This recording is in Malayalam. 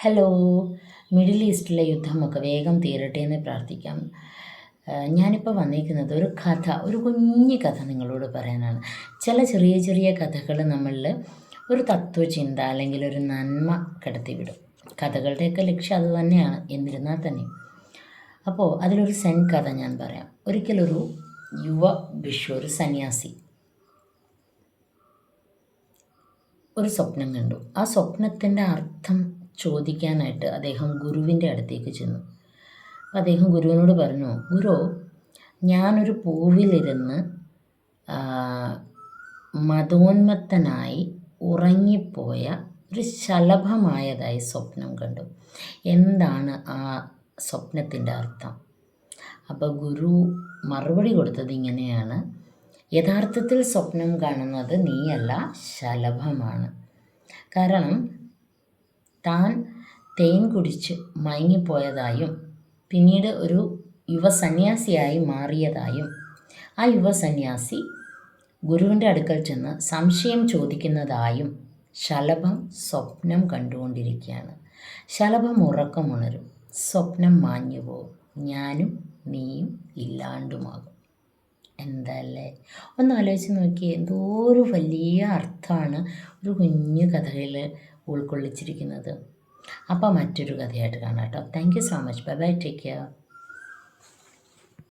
ഹലോ. മിഡിൽ ഈസ്റ്റിലെ യുദ്ധമൊക്കെ വേഗം തീരട്ടെ എന്ന് പ്രാർത്ഥിക്കാം. ഞാനിപ്പോൾ വന്നിരിക്കുന്നത് ഒരു കുഞ്ഞു കഥ നിങ്ങളോട് പറയാനാണ്. ചില ചെറിയ ചെറിയ കഥകൾ നമ്മളിൽ ഒരു തത്വചിന്ത അല്ലെങ്കിൽ ഒരു നന്മ കടത്തിവിടും. കഥകളുടെയൊക്കെ ലക്ഷ്യം അത് തന്നെയാണ്, എന്നിരുന്നാൽ തന്നെ. അപ്പോൾ അതിലൊരു കഥ ഞാൻ പറയാം. ഒരിക്കലൊരു ഒരു സന്യാസി ഒരു സ്വപ്നം കണ്ടു. ആ സ്വപ്നത്തിൻ്റെ അർത്ഥം ചോദിക്കാനായിട്ട് അദ്ദേഹം ഗുരുവിൻ്റെ അടുത്തേക്ക് ചെന്നു. അദ്ദേഹം ഗുരുവിനോട് പറഞ്ഞു, ഗുരു, ഞാനൊരു പൂവിലിരുന്ന് മതോന്മത്തനായി ഉറങ്ങിപ്പോയ ഒരു ശലഭമായതായി സ്വപ്നം കണ്ടു. എന്താണ് ആ സ്വപ്നത്തിൻ്റെ അർത്ഥം? അപ്പോൾ ഗുരു മറുപടി കൊടുത്തത് ഇങ്ങനെയാണ്: യഥാർത്ഥത്തിൽ സ്വപ്നം കാണുന്നത് നീയല്ല, ശലഭമാണ്. കാരണം താൻ തേൻ കുടിച്ച് മയങ്ങിപ്പോയതായും പിന്നീട് ഒരു യുവസന്യാസിയായി മാറിയതായും ആ യുവസന്യാസി ഗുരുവിൻ്റെ അടുക്കൽ ചെന്ന് സംശയം ചോദിക്കുന്നതായും ശലഭം സ്വപ്നം കണ്ടുകൊണ്ടിരിക്കുകയാണ്. ശലഭം ഉറക്കമുണരും, സ്വപ്നം മാഞ്ഞു പോകും, ഞാനും നീയും ഇല്ലാണ്ടുമാകും. എന്തല്ലേ, ഒന്ന് ആലോചിച്ച് നോക്കിയേ, എന്തോ ഒരു വലിയ അർത്ഥമാണ് ഒരു കുഞ്ഞു കഥയിൽ ഉൾക്കൊള്ളിച്ചിരിക്കുന്നത്. അപ്പോൾ മറ്റൊരു കഥയായിട്ട് കാണാം കേട്ടോ. Thank you so much. Bye bye, take care.